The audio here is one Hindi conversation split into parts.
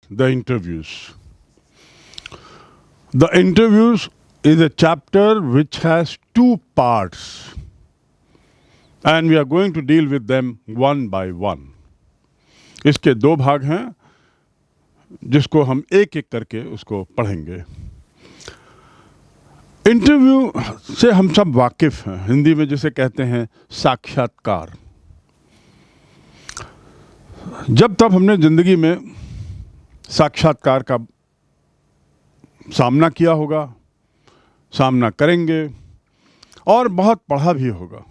the interviews. The interviews is a chapter which has two parts, and we are going to deal with them one by one. इसके दो भाग हैं जिसको हम एक एक करके उसको पढ़ेंगे. इंटरव्यू से हम सब वाकिफ हैं, हिंदी में जिसे कहते हैं साक्षात्कार. जब तब हमने जिंदगी में साक्षात्कार का सामना किया होगा, सामना करेंगे और बहुत पढ़ा भी होगा.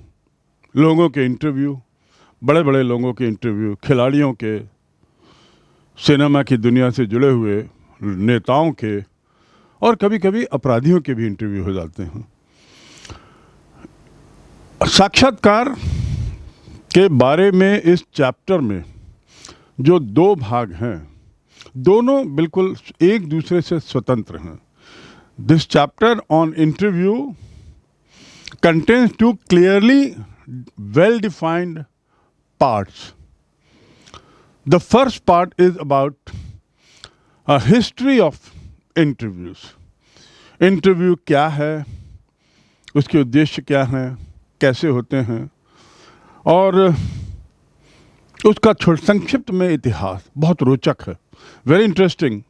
लोगों के इंटरव्यू, बड़े बड़े लोगों के इंटरव्यू, खिलाड़ियों के, सिनेमा की दुनिया से जुड़े हुए नेताओं के, और कभी कभी अपराधियों के भी इंटरव्यू हो जाते हैं. साक्षात्कार के बारे में इस चैप्टर में जो दो भाग हैं, दोनों बिल्कुल एक दूसरे से स्वतंत्र हैं. This chapter on interview contains two clearly well defined parts. The first part is about a history of interviews. Interview क्या है, उसके उद्देश्य क्या हैं, कैसे होते हैं, और उसका संक्षिप्त में इतिहास बहुत रोचक है. Very interesting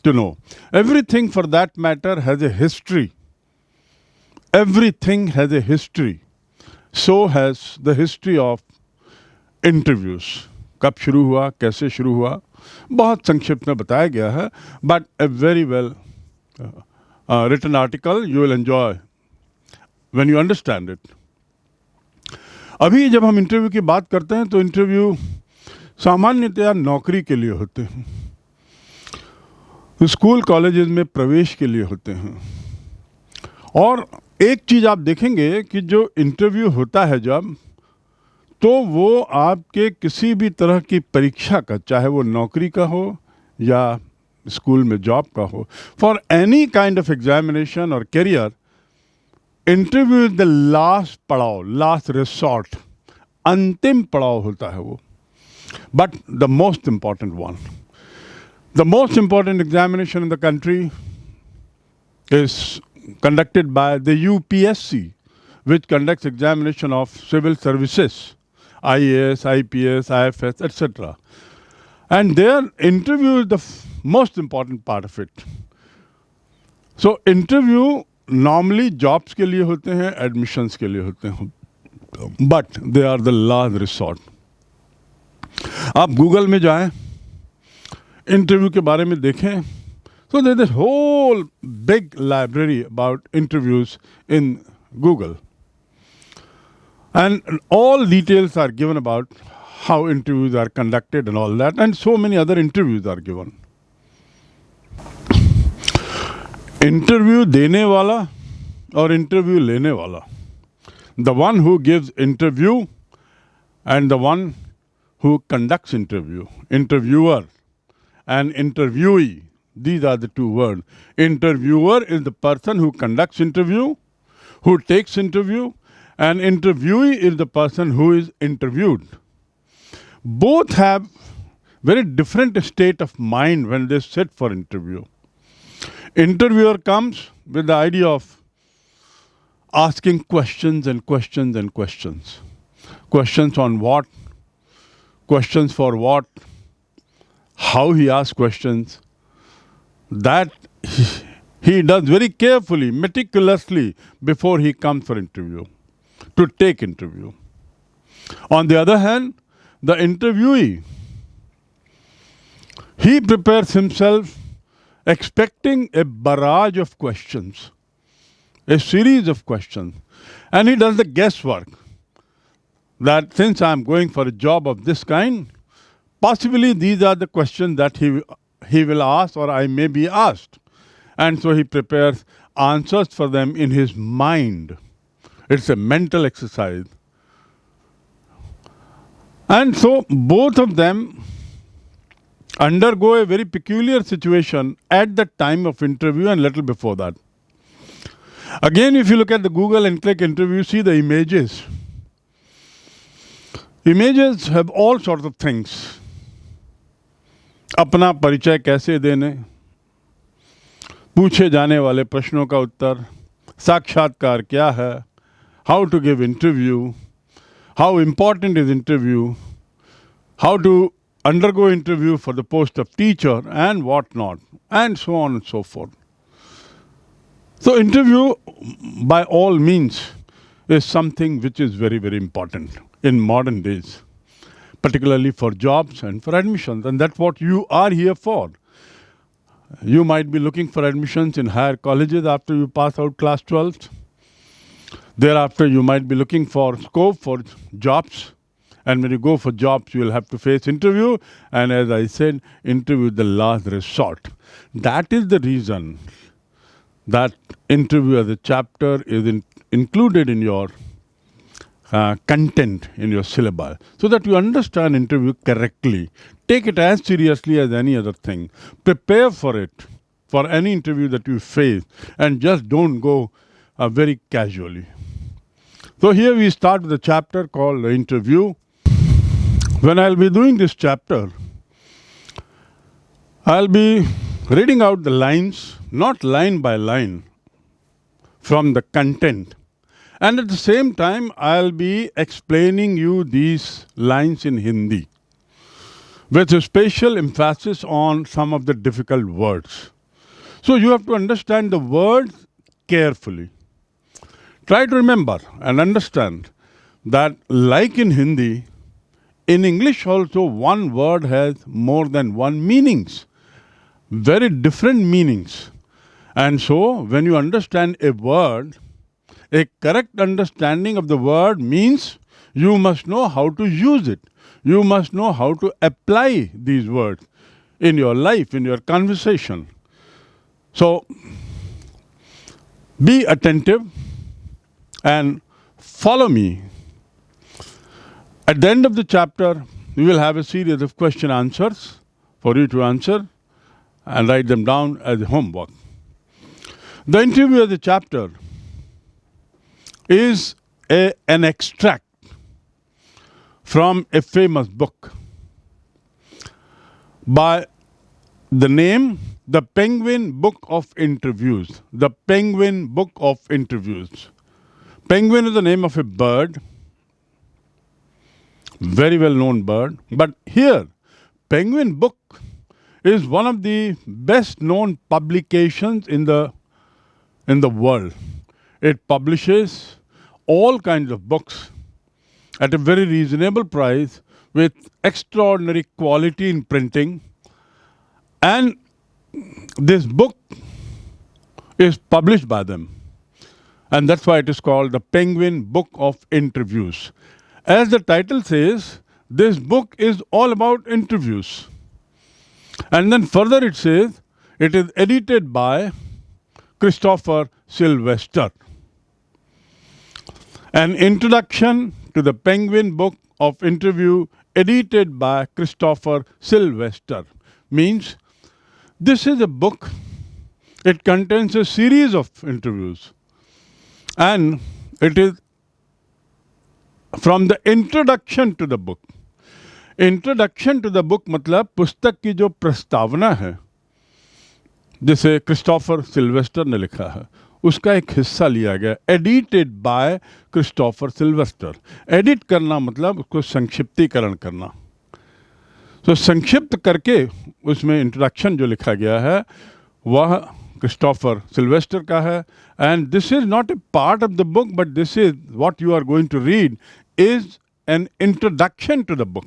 to know. Everything for that matter has a history. Everything has a history. So has the history of interviews. कब शुरू हुआ, कैसे शुरू हुआ, बहुत संक्षिप्त में बताया गया है. But a very well written article you will enjoy when you understand it. अभी जब हम इंटरव्यू की बात करते हैं तो इंटरव्यू सामान्यतया नौकरी के लिए होते हैं, स्कूल कॉलेजेस में प्रवेश के लिए होते हैं. और एक चीज़ आप देखेंगे कि जो इंटरव्यू होता है जब, तो वो आपके किसी भी तरह की परीक्षा का, चाहे वो नौकरी का हो या स्कूल में जॉब का हो, for any kind of examination और career, interview is the last पड़ाव, लास्ट रिसॉर्ट, अंतिम पड़ाव होता है वो. But the most important one, the most important examination in the country is conducted by the UPSC, which conducts examination of civil services, IAS, IPS, IFS, etc. And their interview is the most important part of it. So interview normally jobs के लिए होते हैं, admissions के लिए होते हैं, but they are the last resort. आप Google में जाएं, इंटरव्यू के बारे में देखें. So there's this whole big library about interviews in Google. And all details are given about how interviews are conducted and all that. And so many other interviews are given. Interview देने वाला और interview लेने वाला. The one who gives interview and the one who conducts interview. Interviewer and interviewee. These are the two words. Interviewer is the person who conducts interview, who takes interview, and interviewee is the person who is interviewed. Both have very different state of mind when they sit for interview. Interviewer comes with the idea of asking questions and questions and questions. Questions on what? Questions for what? How he asks questions. That he does very carefully, meticulously before he comes for interview, to take interview. On the other hand, the interviewee, he prepares himself expecting a barrage of questions, a series of questions, and he does the guesswork that since I am going for a job of this kind, possibly these are the questions that he will ask or I may be asked. And so he prepares answers for them in his mind. It's a mental exercise. And so both of them undergo a very peculiar situation at the time of interview and little before that. Again, if you look at the Google and click interview, see the images. Images have all sorts of things. अपना परिचय कैसे देने, पूछे जाने वाले प्रश्नों का उत्तर, साक्षात्कार क्या है, how to give interview, how important is interview, how to undergo interview for the post of teacher and what not, and so on and so forth. So interview by all means is something which is very, very important in modern days, particularly for jobs and for admissions, and that's what you are here for. You might be looking for admissions in higher colleges after you pass out class 12th. Thereafter, you might be looking for scope for jobs. And when you go for jobs, you will have to face interview. And as I said, interview is the last resort. That is the reason that interview as a chapter is included in your content in your syllabus, so that you understand interview correctly. Take it as seriously as any other thing. Prepare for it, for any interview that you face, and just don't go very casually. So here we start with a chapter called the interview. When I'll be doing this chapter, I'll be reading out the lines, not line by line, from the content. And at the same time, I'll be explaining you these lines in Hindi, with a special emphasis on some of the difficult words. So you have to understand the words carefully. Try to remember and understand that, like in Hindi, in English also one word has more than one meanings, very different meanings. And so when you understand a word, a correct understanding of the word means you must know how to use it. You must know how to apply these words in your life, in your conversation. So be attentive and follow me. At the end of the chapter, we will have a series of question answers for you to answer and write them down as homework. The interview of the chapter is an extract from a famous book by the name The Penguin Book of Interviews. The Penguin Book of Interviews. Penguin is the name of a bird, very well known bird. But here, Penguin Book is one of the best known publications in the world. It publishes all kinds of books at a very reasonable price with extraordinary quality in printing. And this book is published by them. And that's why it is called the Penguin Book of Interviews. As the title says, this book is all about interviews. And then further it says, it is edited by Christopher Sylvester. An introduction to the Penguin Book of Interview edited by Christopher Sylvester means this is a book. It contains a series of interviews. And it is from the introduction to the book. Introduction to the book मतलब पुस्तक की जो प्रस्तावना है, जिसे क्रिस्टोफर सिल्वेस्टर ने लिखा है, उसका एक हिस्सा लिया गया, edited by Christopher Sylvester. Edit करना मतलब उसको संक्षिप्तीकरण करना. तो संक्षिप्त करके उसमें इंट्रोडक्शन जो लिखा गया है वह क्रिस्टोफर सिल्वेस्टर का है. And this is not a part of the book, but this is what you are going to read is an introduction to the book.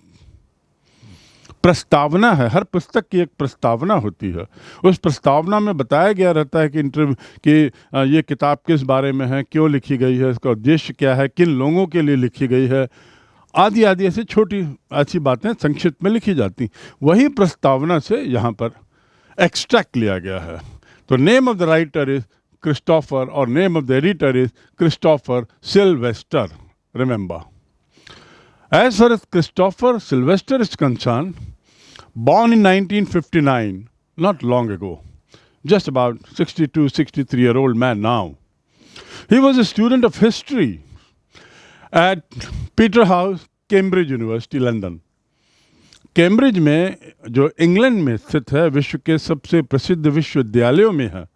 प्रस्तावना है, हर पुस्तक की एक प्रस्तावना होती है. उस प्रस्तावना में बताया गया रहता है कि ये किताब किस बारे में है, क्यों लिखी गई है, इसका उद्देश्य क्या है, किन लोगों के लिए लिखी गई है, आदि आदि ऐसी छोटी अच्छी बातें संक्षिप्त में लिखी जाती. वही प्रस्तावना से यहाँ पर एक्सट्रैक्ट लिया गया है. तो name of the writer is Christopher और name of the editor is Christopher Sylvester. Remember, as far as Christopher Sylvester is concerned, born in 1959, not long ago, just about 62, 63-year-old man now. He was a student of history at Peterhouse, Cambridge University, London. Cambridge में, जो इंग्लैंड में स्थित है, विश्व के सबसे प्रसिद्ध विश्वविद्यालयों में है,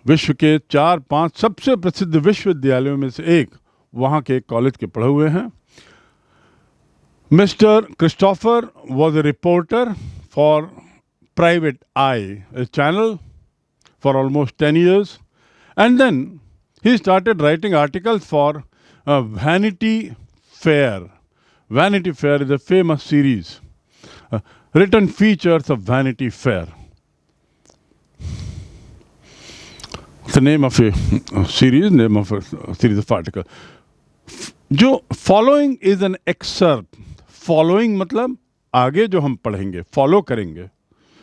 विश्व के 4-5 सबसे प्रसिद्ध विश्वविद्यालयों में से एक, वहाँ के कॉलेज के पढ़े हुए हैं। Mister Christopher was a reporter for private I, a channel, for almost 10 years, and then he started writing articles for Vanity Fair. Vanity Fair is a famous series, written features of Vanity Fair. The name of a series, name of a series of articles. जो following is an excerpt. Following मतलब आगे जो हम पढ़ेंगे, follow करेंगे.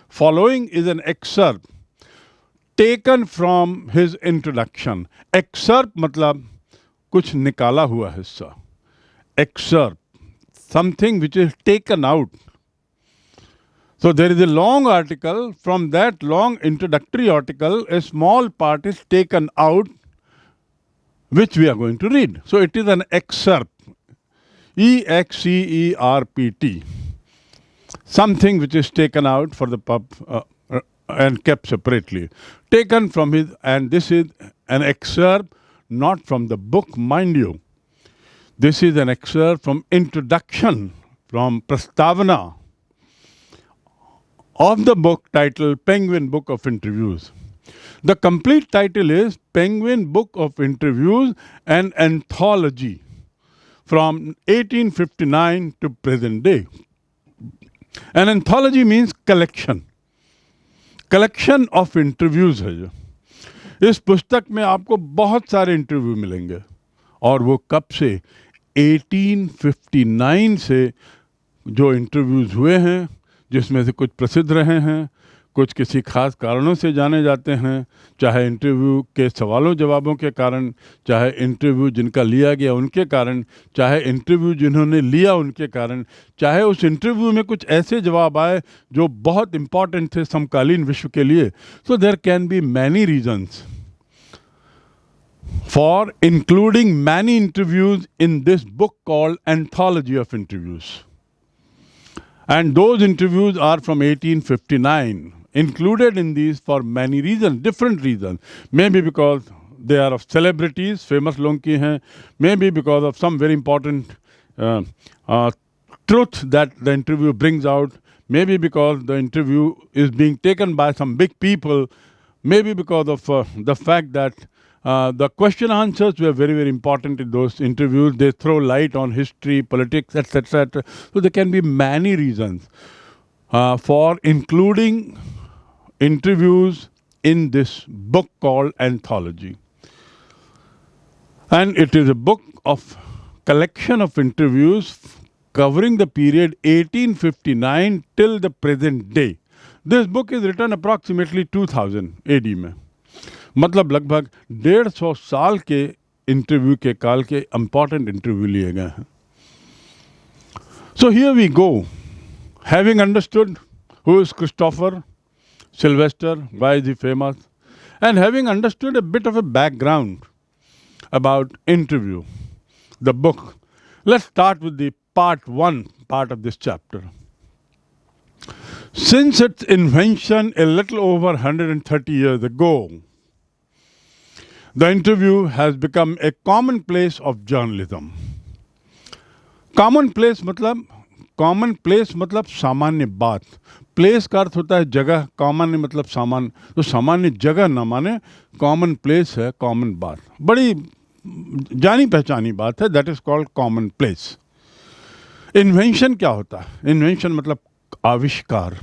Following is an excerpt taken from his introduction. Excerpt मतलब कुछ निकाला हुआ हिस्सा. Excerpt, something which is taken out. So there is a long article. From that long introductory article, a small part is taken out, which we are going to read. So it is an excerpt. EXCERPT. Something which is taken out for the and kept separately. Taken from his, and this is an excerpt not from the book, mind you. This is an excerpt from introduction, from Prastavana of the book titled Penguin Book of Interviews. The complete title is Penguin Book of Interviews, an Anthology from 1859 to present day. An anthology means collection. Collection of interviews है जो। इस पुस्तक में आपको बहुत सारे इंटरव्यू मिलेंगे, और वो कब से, 1859 से जो इंटरव्यूज़ हुए हैं, जिसमें से कुछ प्रसिद्ध रहे हैं, कुछ किसी खास कारणों से जाने जाते हैं, चाहे इंटरव्यू के सवालों जवाबों के कारण, चाहे इंटरव्यू जिनका लिया गया उनके कारण, चाहे इंटरव्यू जिन्होंने लिया उनके कारण, चाहे उस इंटरव्यू में कुछ ऐसे जवाब आए जो बहुत इम्पॉर्टेंट थे समकालीन विश्व के लिए. So there can be many reasons for including many interviews in this book called anthology of interviews. And those interviews are from 1859, included in these for many reasons, different reasons. Maybe because they are of celebrities, famous लोग की हैं, maybe because of some very important truth that the interview brings out, maybe because the interview is being taken by some big people, maybe because of the fact that the question answers were very, very important in those interviews. They throw light on history, politics, etc. So there can be many reasons for including interviews in this book called Anthology. And it is a book of collection of interviews covering the period 1859 till the present day. This book is written approximately 2000 AD में. मतलब लगभग 150 साल के इंटरव्यू के काल के इम्पॉर्टेंट इंटरव्यू लिए गए हैं. So here we go, having understood who is Christopher Silvester, why is he famous, and having understood a bit of a background about interview, the book, let's start with the part 1 part of this chapter. Since its invention a little over 130 years ago, the interview has become a commonplace of journalism. Commonplace मतलब सामान्य बात. प्लेस का अर्थ होता है जगह, कॉमन मतलब सामान्य. तो सामान्य जगह न माने कॉमन प्लेस है, कॉमन बात, बड़ी जानी पहचानी बात है. That is called common place. Invention क्या होता है? इन्वेंशन मतलब आविष्कार.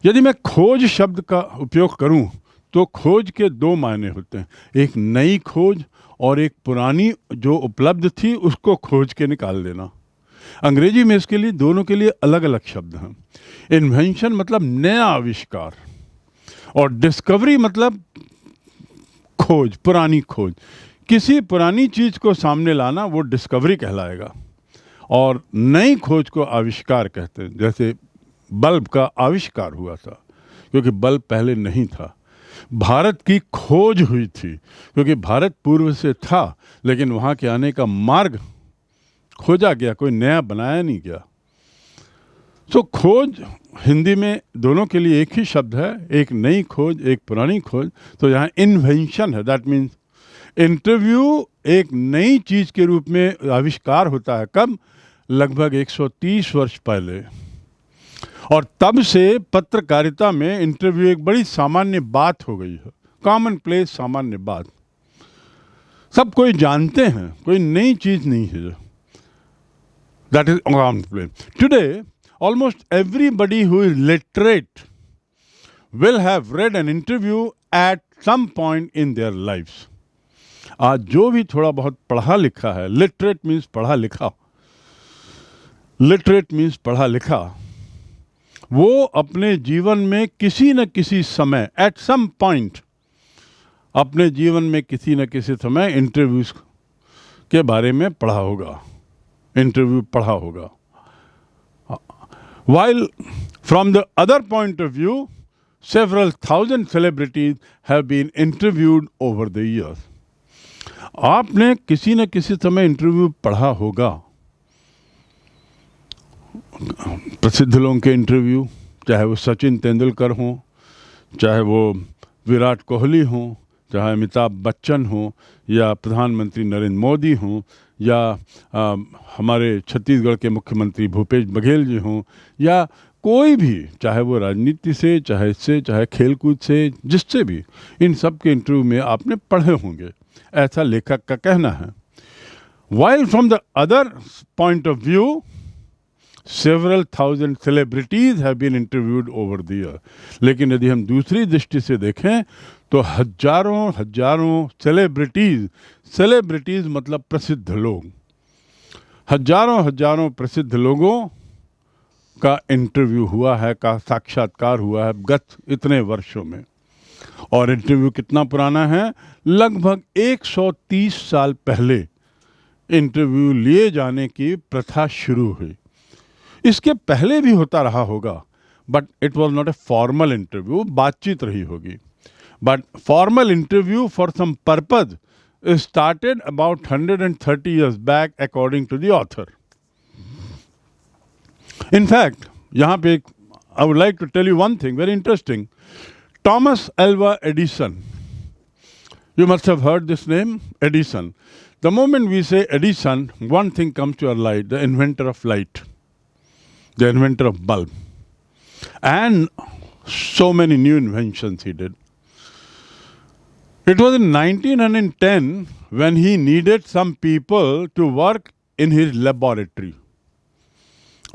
यदि मैं खोज शब्द का उपयोग करूं तो खोज के 2 मायने होते हैं, एक नई खोज और एक पुरानी जो उपलब्ध थी उसको खोज के निकाल देना. अंग्रेजी में इसके लिए, दोनों के लिए अलग अलग शब्द हैं. इन्वेंशन मतलब नया आविष्कार, और डिस्कवरी मतलब खोज, पुरानी खोज. किसी पुरानी चीज़ को सामने लाना वो डिस्कवरी कहलाएगा, और नई खोज को आविष्कार कहते हैं. जैसे बल्ब का आविष्कार हुआ था क्योंकि बल्ब पहले नहीं था. भारत की खोज हुई थी क्योंकि भारत पूर्व से था, लेकिन वहाँ के आने का मार्ग खोजा गया, कोई नया बनाया नहीं गया. सो खोज हिंदी में दोनों के लिए एक ही शब्द है, एक नई खोज, एक पुरानी खोज। तो यहाँ इन्वेंशन है, दैट मीन्स इंटरव्यू एक नई चीज के रूप में आविष्कार होता है। कब? लगभग 130 वर्ष पहले। और तब से पत्रकारिता में इंटरव्यू एक बड़ी सामान्य बात हो गई है, कॉमन प्लेस, सामान्य बात, सब कोई जानते हैं, कोई नई चीज नहीं है। That is common place. Today almost everybody who is literate will have read an interview at some point in their lives. आज जो भी थोड़ा बहुत पढ़ा लिखा है, लिटरेट मीन्स पढ़ा लिखा, लिटरेट मीन्स पढ़ा लिखा, वो अपने जीवन में किसी न किसी समय, एट सम पॉइंट अपने जीवन में किसी न किसी समय इंटरव्यूज के बारे में पढ़ा होगा, इंटरव्यू पढ़ा होगा। While from the other point of view, several thousand celebrities have been interviewed over the years. आपने किसी न किसी समय इंटरव्यू पढ़ा होगा, प्रसिद्ध लोगों के इंटरव्यू, चाहे वो सचिन तेंदुलकर हों, चाहे वो विराट कोहली हों, चाहे अमिताभ बच्चन हों, या प्रधानमंत्री नरेंद्र मोदी हों, या हमारे छत्तीसगढ़ के मुख्यमंत्री भूपेश बघेल जी हों, या कोई भी, चाहे वो राजनीति से, चाहे इससे, चाहे खेलकूद से, जिससे भी, इन सब के इंटरव्यू में आपने पढ़े होंगे, ऐसा लेखक का कहना है। While from the other point of view, several thousand celebrities have been interviewed over the year. लेकिन यदि हम दूसरी दृष्टि से देखें तो हजारों सेलिब्रिटीज मतलब प्रसिद्ध लोग, हजारों प्रसिद्ध लोगों का इंटरव्यू हुआ है, का साक्षात्कार हुआ है गत इतने वर्षों में। और इंटरव्यू कितना पुराना है? लगभग 130 साल पहले इंटरव्यू लिए जाने की प्रथा शुरू हुई। इसके पहले भी होता रहा होगा, but it was not a formal interview, बातचीत रही होगी। But formal interview for some purpose started about 130 years back according to the author. In fact, यहाँ पे I would like to tell you one thing very interesting. Thomas Alva Edison. You must have heard this name, Edison. The moment we say Edison, one thing comes to our light, the inventor of light, the inventor of bulb. And so many new inventions he did. It was in 1910 when he needed some people to work in his laboratory.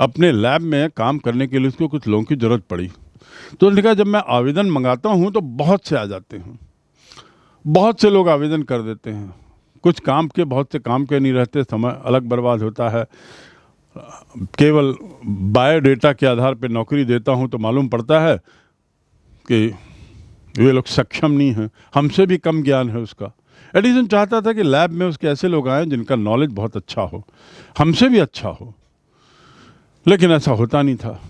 अपने लैब में काम करने के लिए उसको कुछ लोगों की जरूरत पड़ी। तो उसने कहा जब मैं आवेदन मंगाता हूँ तो बहुत से आ जाते हैं, बहुत से लोग आवेदन कर देते हैं, कुछ काम के, बहुत से काम के नहीं रहते, समय अलग बर्बाद होता है। केवल बायोडेटा के आधार पर नौकरी देता हूँ तो मालूम पड़ता है कि वे लोग सक्षम नहीं हैं, हमसे भी कम ज्ञान है उसका। एडिसन चाहता था कि लैब में उसके ऐसे लोग आए जिनका नॉलेज बहुत अच्छा हो, हमसे भी अच्छा हो, लेकिन ऐसा होता नहीं था।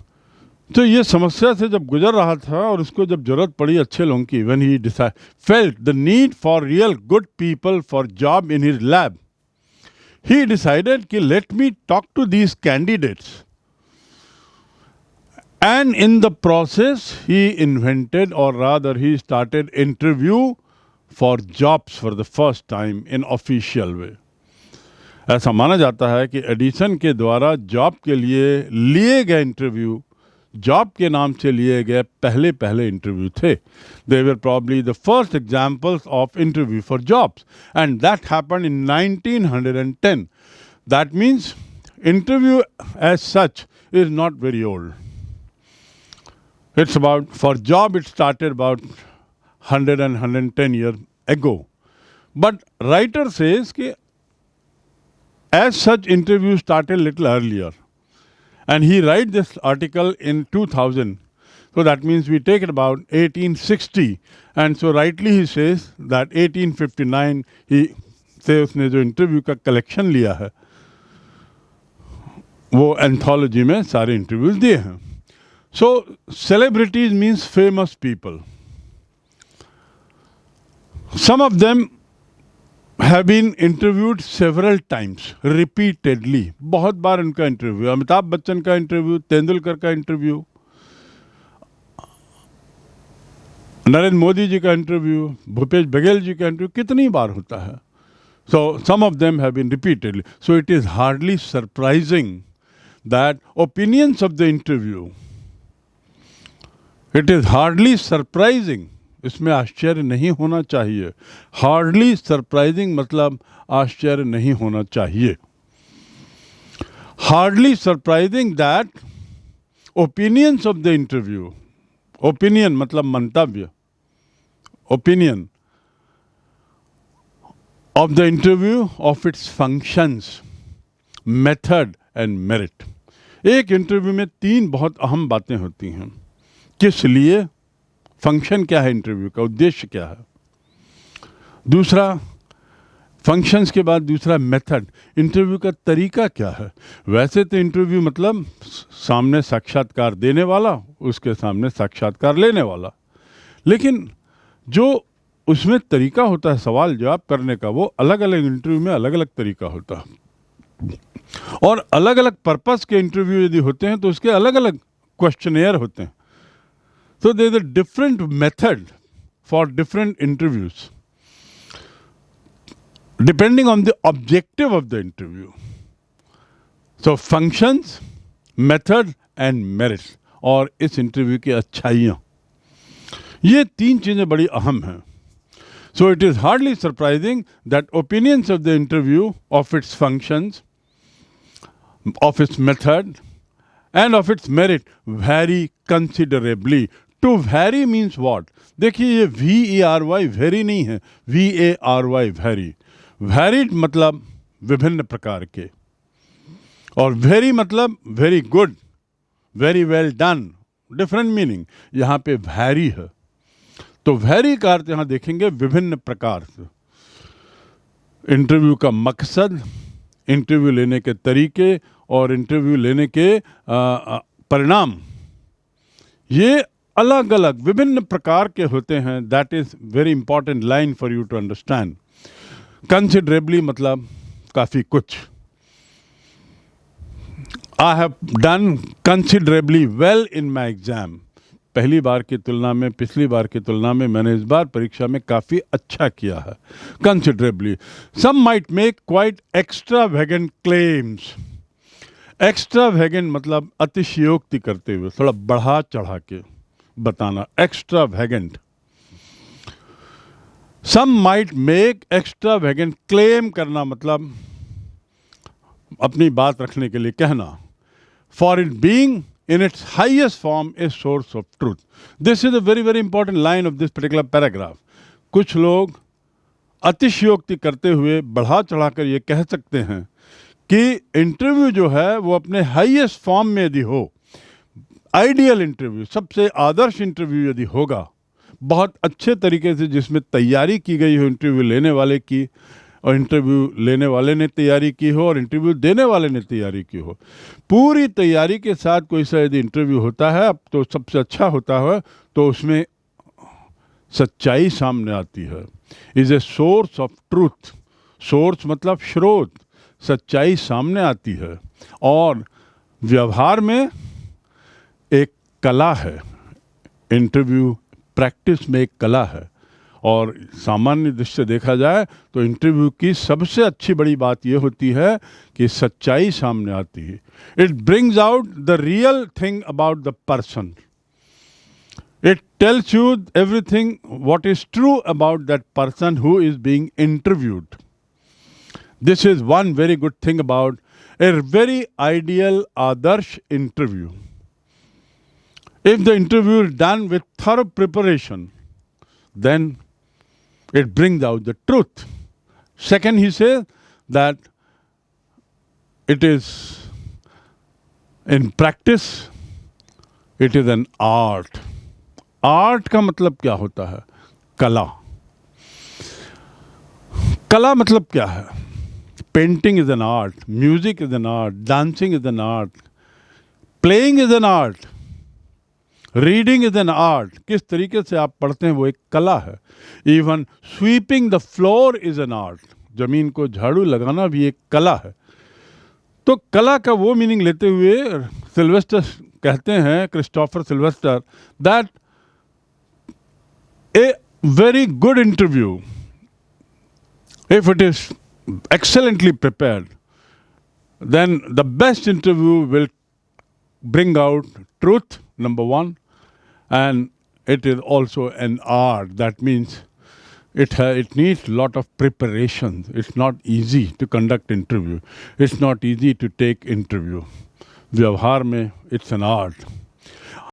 तो ये समस्या से जब गुजर रहा था और उसको जब जरूरत पड़ी अच्छे लोगों की, when he felt the need for real good people for job in his lab, he decided कि let me talk to these candidates. And in the process, he invented, or rather he started interview for jobs for the first time in official way. ऐसा माना जाता है कि एडिसन के द्वारा जॉब के लिए गए इंटरव्यू, जॉब के नाम से लिए गए पहले इंटरव्यू थे. They were probably the first examples of interview for jobs, and that happened in 1910. That means interview as such is not very old. It's about, for job it started about 100 and 110 years ago. But writer says कि as such interview started little earlier. And he write this article in 2000. So that means we take it about 1860. And so rightly he says that 1859 he से उसने जो इंटरव्यू का कलेक्शन लिया है वो एंथोलॉजी में सारे इंटरव्यूज दिए हैं. So celebrities means famous people. Some of them have been interviewed several times, repeatedly. बहुत बार उनका इंटरव्यू, अमिताभ बच्चन का इंटरव्यू, तेंदुलकर का इंटरव्यू, नरेंद्र मोदी जी का इंटरव्यू, भूपेश बघेल जी का इंटरव्यू कितनी बार होता है. So some of them have been repeatedly. So it is hardly surprising that opinions of the interview, it is hardly surprising, इसमें आश्चर्य नहीं होना चाहिए. हार्डली सरप्राइजिंग मतलब आश्चर्य नहीं होना चाहिए. Hardly surprising that opinions of the interview, opinion मतलब मंतव्य, opinion of the interview of its functions, method and merit. एक इंटरव्यू में 3 बहुत अहम बातें होती हैं. किस लिए, फंक्शन क्या है, इंटरव्यू का उद्देश्य क्या है. दूसरा, फंक्शंस के बाद दूसरा मेथड, इंटरव्यू का तरीका क्या है. वैसे तो इंटरव्यू मतलब सामने साक्षात्कार देने वाला, उसके सामने साक्षात्कार लेने वाला, लेकिन जो उसमें तरीका होता है सवाल जवाब करने का, वो अलग अलग इंटरव्यू में अलग अलग तरीका होता है. और अलग अलग पर्पस के इंटरव्यू यदि होते हैं तो उसके अलग अलग क्वेश्चनेयर होते हैं. So there is a different method for different interviews, depending on the objective of the interview. So functions, method and merit, और इस इंटरव्यू की अच्छाइयाँ, ये 3 चीज़ें बड़ी अहम हैं. So it is hardly surprising that opinions of the interview, of its functions, of its method and of its merit vary considerably. To vary means what? देखिए ये VERY वेरी नहीं है, VARY वेरी. Varied मतलब विभिन्न प्रकार के, और वेरी मतलब very good, very well done, different meaning. यहाँ पे वैरी है, तो वैरी का अर्थ यहाँ देखेंगे विभिन्न प्रकार से. इंटरव्यू का मकसद, इंटरव्यू लेने के तरीके और इंटरव्यू लेने के परिणाम, ये अलग अलग विभिन्न प्रकार के होते हैं. That is very important line for you to understand. Considerably मतलब काफ़ी कुछ. I have done considerably well in my exam. पहली बार की तुलना में, पिछली बार की तुलना में मैंने इस बार परीक्षा में काफ़ी अच्छा किया है. Considerably. Some might make quite extravagant claims. Extravagant मतलब अतिशयोक्ति करते हुए, थोड़ा बढ़ा चढ़ा के बताना, extravagant. Some might make extravagant claim करना मतलब अपनी बात रखने के लिए कहना. For it being in its highest form a source of truth. This is a very very important line of this particular paragraph. कुछ लोग अतिशयोक्ति करते हुए बढ़ा चढ़ाकर ये कह सकते हैं कि इंटरव्यू जो है वो अपने हाईएस्ट फॉर्म में यदि हो, आइडियल इंटरव्यू, सबसे आदर्श इंटरव्यू यदि होगा, बहुत अच्छे तरीके से जिसमें तैयारी की गई हो इंटरव्यू लेने वाले की, और इंटरव्यू लेने वाले ने तैयारी की हो और इंटरव्यू देने वाले ने तैयारी की हो, पूरी तैयारी के साथ कोई सा यदि इंटरव्यू होता है, अब तो सबसे अच्छा होता है, तो उसमें सच्चाई सामने आती है. Is a source of truth. Source मतलब स्रोत, सच्चाई सामने आती है. और व्यवहार में एक कला है, इंटरव्यू प्रैक्टिस में एक कला है. और सामान्य दृष्टि से देखा जाए तो इंटरव्यू की सबसे अच्छी बड़ी बात यह होती है कि सच्चाई सामने आती है. It brings out the real thing about the person. It tells you everything what is true about that person who is being interviewed. This is one very good thing about a very ideal Adarsh interview. If the interview is done with thorough preparation, then it brings out the truth. Second, he says that it is in practice, it is an art. Art का मतलब क्या होता है? कला. कला मतलब क्या है? Painting is an art, music is an art, dancing is an art, playing is an art, reading is an art. किस तरीके से आप पढ़ते हैं वो एक कला है. Even sweeping the floor is an art. जमीन को झाड़ू लगाना भी एक कला है। तो कला का वो मीनिंग लेते हुए सिल्वेस्टर कहते हैं, Christopher Sylvester, that a very good interview, if it is excellently prepared, then the best interview will bring out truth, number one, and it is also an art. That means it needs a lot of preparation. It's not easy to conduct interview. It's not easy to take interview. व्यवहार में it's an art.